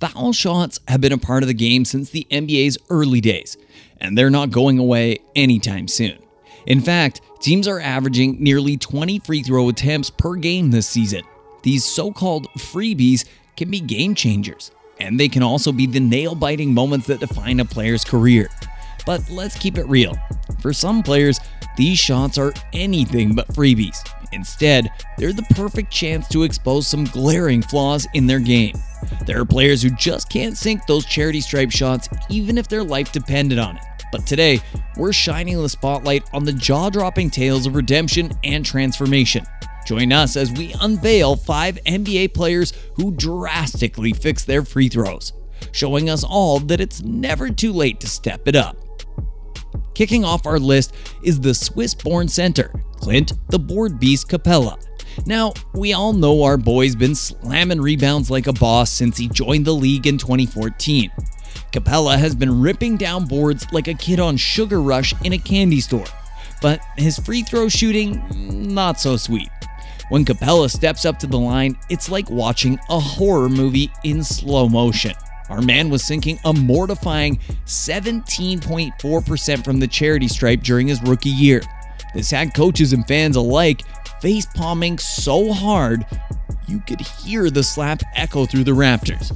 Foul shots have been a part of the game since the NBA's early days, and they're not going away anytime soon. In fact, teams are averaging nearly 20 free throw attempts per game this season. These so-called freebies can be game changers, and they can also be the nail-biting moments that define a player's career. But let's keep it real. For some players, these shots are anything but freebies. Instead, they're the perfect chance to expose some glaring flaws in their game. There are players who just can't sink those charity stripe shots even if their life depended on it. But today, we're shining the spotlight on the jaw-dropping tales of redemption and transformation. Join us as we unveil 5 NBA players who drastically fixed their free throws, showing us all that it's never too late to step it up. Kicking off our list is the Swiss-born center, Clint the Board Beast Capela. Now, we all know our boy's been slamming rebounds like a boss since he joined the league in 2014. Capela has been ripping down boards like a kid on Sugar Rush in a candy store, but his free throw shooting, not so sweet. When Capela steps up to the line, it's like watching a horror movie in slow motion. Our man was sinking a mortifying 17.4% from the charity stripe during his rookie year. This had coaches and fans alike face-palming so hard, you could hear the slap echo through the rafters.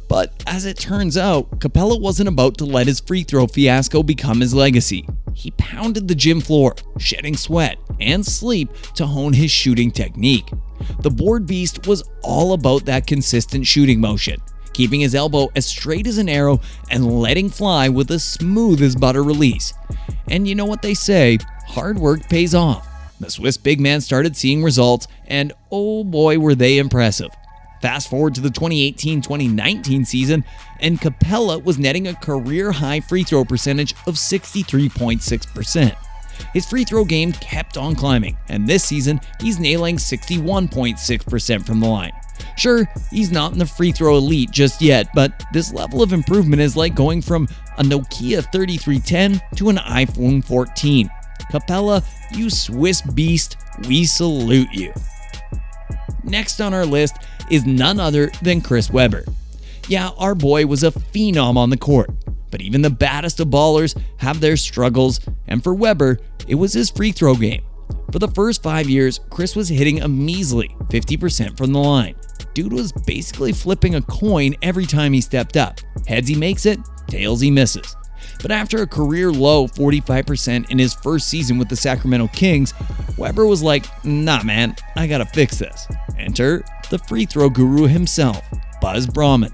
But as it turns out, Capela wasn't about to let his free throw fiasco become his legacy. He pounded the gym floor, shedding sweat and sleep to hone his shooting technique. The Board Beast was all about that consistent shooting motion, keeping his elbow as straight as an arrow and letting fly with a smooth as butter release. And you know what they say, hard work pays off. The Swiss big man started seeing results, and oh boy were they impressive. Fast forward to the 2018-2019 season, and Capela was netting a career-high free throw percentage of 63.6%. His free throw game kept on climbing, and this season he's nailing 61.6% from the line. Sure, he's not in the free throw elite just yet, but this level of improvement is like going from a Nokia 3310 to an iPhone 14. Capela, you Swiss beast, we salute you. Next on our list is none other than Chris Webber. Yeah, our boy was a phenom on the court, but even the baddest of ballers have their struggles, and for Webber, it was his free throw game. For the first 5 years, Chris was hitting a measly 50% from the line. Dude was basically flipping a coin every time he stepped up. Heads he makes it, tails he misses. But after a career low 45% in his first season with the Sacramento Kings, Webber was like, nah man, I gotta fix this. Enter the free throw guru himself, Buzz Brahman.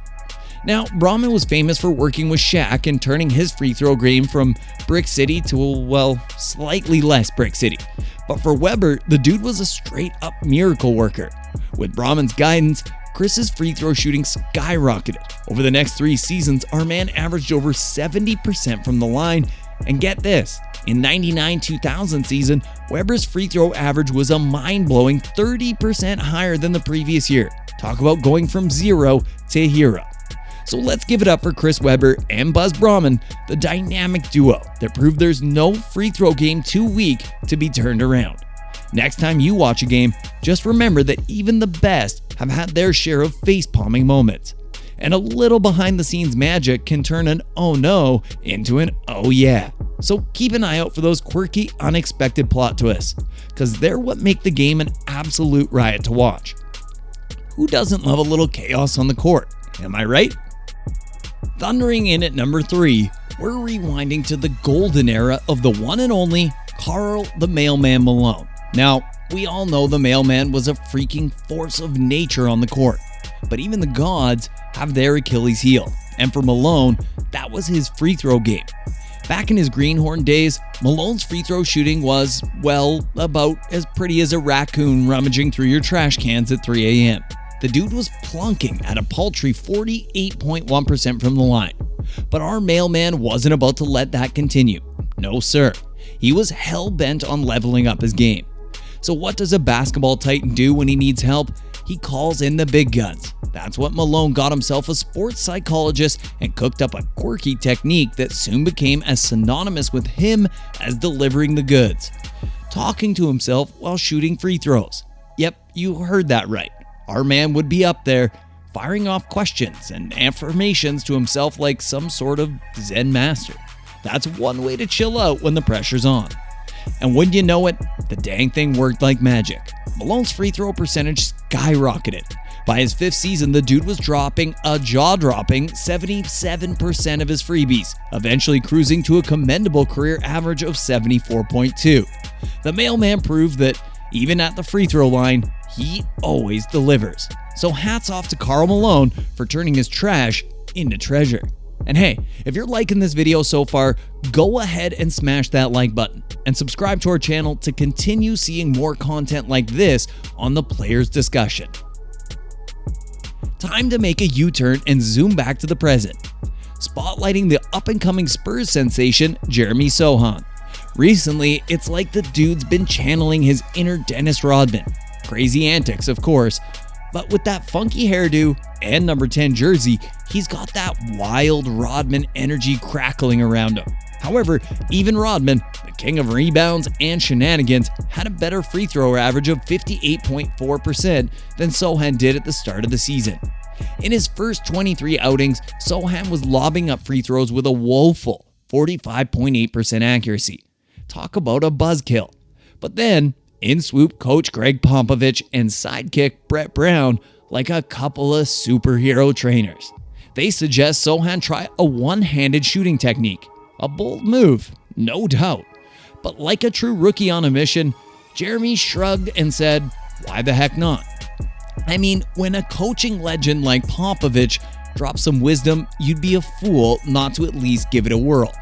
Now, Brahman was famous for working with Shaq and turning his free throw game from Brick City to, well, slightly less Brick City. But for Webber, the dude was a straight-up miracle worker. With Brahman's guidance, Chris's free throw shooting skyrocketed. Over the next 3 seasons, our man averaged over 70% from the line. And get this, in 99-2000 season, Webber's free throw average was a mind-blowing 30% higher than the previous year. Talk about going from zero to hero. So let's give it up for Chris Webber and Buzz Brahman, the dynamic duo that proved there's no free throw game too weak to be turned around. Next time you watch a game, just remember that even the best have had their share of face-palming moments. And a little behind-the-scenes magic can turn an oh no into an oh yeah. So keep an eye out for those quirky, unexpected plot twists, because they're what make the game an absolute riot to watch. Who doesn't love a little chaos on the court? Am I right? Thundering in at number 3, we're rewinding to the golden era of the one and only Karl the Mailman Malone. Now, we all know the Mailman was a freaking force of nature on the court, but even the gods have their Achilles heel, and for Malone, that was his free throw game. Back in his greenhorn days, Malone's free throw shooting was, well, about as pretty as a raccoon rummaging through your trash cans at 3 a.m. The dude was plunking at a paltry 48.1% from the line. But our mailman wasn't about to let that continue. No sir. He was hell-bent on leveling up his game. So what does a basketball titan do when he needs help? He calls in the big guns. That's what Malone got himself a sports psychologist and cooked up a quirky technique that soon became as synonymous with him as delivering the goods. Talking to himself while shooting free throws. Yep, you heard that right. Our man would be up there, firing off questions and affirmations to himself like some sort of Zen master. That's one way to chill out when the pressure's on. And wouldn't you know it, the dang thing worked like magic. Malone's free throw percentage skyrocketed. By his 5th season, the dude was dropping a jaw-dropping 77% of his freebies, eventually cruising to a commendable career average of 74.2. The mailman proved that even at the free throw line, he always delivers. So hats off to Karl Malone for turning his trash into treasure. And hey, if you're liking this video so far, go ahead and smash that like button and subscribe to our channel to continue seeing more content like this on the Players Discussion. Time to make a U-turn and zoom back to the present, spotlighting the up-and-coming Spurs sensation, Jeremy Sochan. Recently, it's like the dude's been channeling his inner Dennis Rodman. Crazy antics, of course, but with that funky hairdo and number 10 jersey, he's got that wild Rodman energy crackling around him. However, even Rodman, the king of rebounds and shenanigans, had a better free throw average of 58.4% than Sochan did at the start of the season. In his first 23 outings, Sochan was lobbing up free throws with a woeful 45.8% accuracy. Talk about a buzzkill. But then, in swoop Coach Greg Popovich and sidekick Brett Brown like a couple of superhero trainers. They suggest Sochan try a one-handed shooting technique. A bold move, no doubt. But like a true rookie on a mission, Jeremy shrugged and said, why the heck not? I mean, when a coaching legend like Popovich drops some wisdom, you'd be a fool not to at least give it a whirl.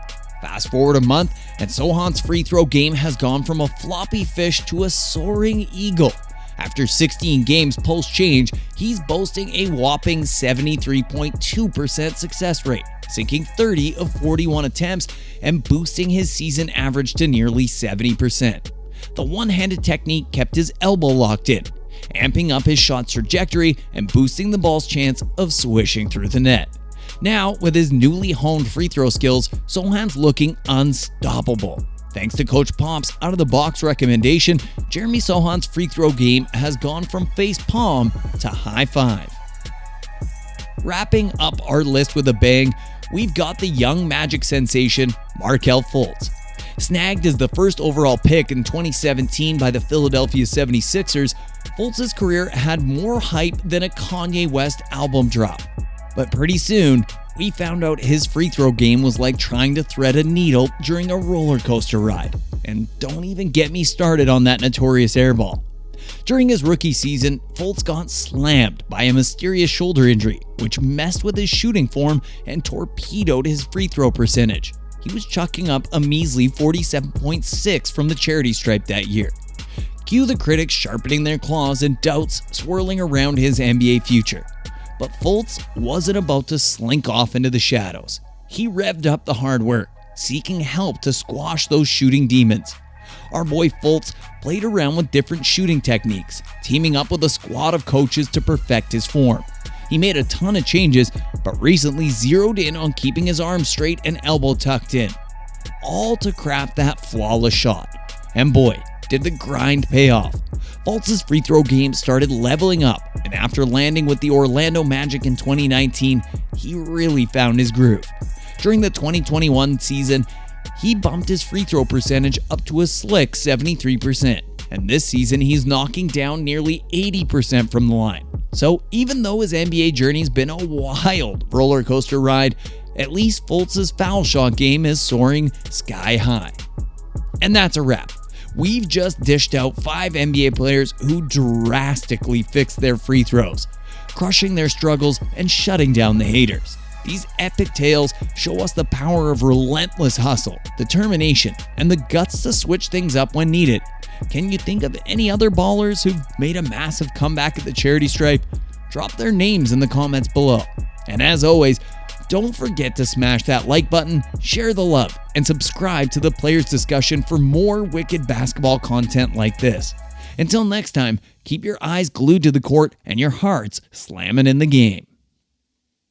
Fast forward a month, and Sochan's free throw game has gone from a floppy fish to a soaring eagle. After 16 games post-change, he's boasting a whopping 73.2% success rate, sinking 30 of 41 attempts and boosting his season average to nearly 70%. The one-handed technique kept his elbow locked in, amping up his shot's trajectory and boosting the ball's chance of swishing through the net. Now, with his newly honed free throw skills, Sochan's looking unstoppable. Thanks to Coach Pop's out-of-the-box recommendation, Jeremy Sochan's free throw game has gone from face palm to high five. Wrapping up our list with a bang, we've got the young Magic sensation, Markelle Fultz. Snagged as the first overall pick in 2017 by the Philadelphia 76ers, Fultz's career had more hype than a Kanye West album drop. But pretty soon, we found out his free throw game was like trying to thread a needle during a roller coaster ride. And don't even get me started on that notorious airball. During his rookie season, Fultz got slammed by a mysterious shoulder injury, which messed with his shooting form and torpedoed his free throw percentage. He was chucking up a measly 47.6 from the charity stripe that year. Cue the critics sharpening their claws and doubts swirling around his NBA future. But Fultz wasn't about to slink off into the shadows. He revved up the hard work, seeking help to squash those shooting demons. Our boy Fultz played around with different shooting techniques, teaming up with a squad of coaches to perfect his form. He made a ton of changes, but recently zeroed in on keeping his arms straight and elbow tucked in, all to craft that flawless shot. And boy, did the grind pay off. Fultz's free throw game started leveling up, and after landing with the Orlando Magic in 2019, he really found his groove. During the 2021 season, he bumped his free throw percentage up to a slick 73%, and this season he's knocking down nearly 80% from the line. So even though his NBA journey's been a wild roller coaster ride, at least Fultz's foul shot game is soaring sky high. And that's a wrap. We've just dished out 5 NBA players who drastically fixed their free throws, crushing their struggles and shutting down the haters. These epic tales show us the power of relentless hustle, determination, and the guts to switch things up when needed. Can you think of any other ballers who've made a massive comeback at the charity stripe? Drop their names in the comments below. And as always, don't forget to smash that like button, share the love, and subscribe to the Players Discussion for more wicked basketball content like this. Until next time, keep your eyes glued to the court and your hearts slamming in the game.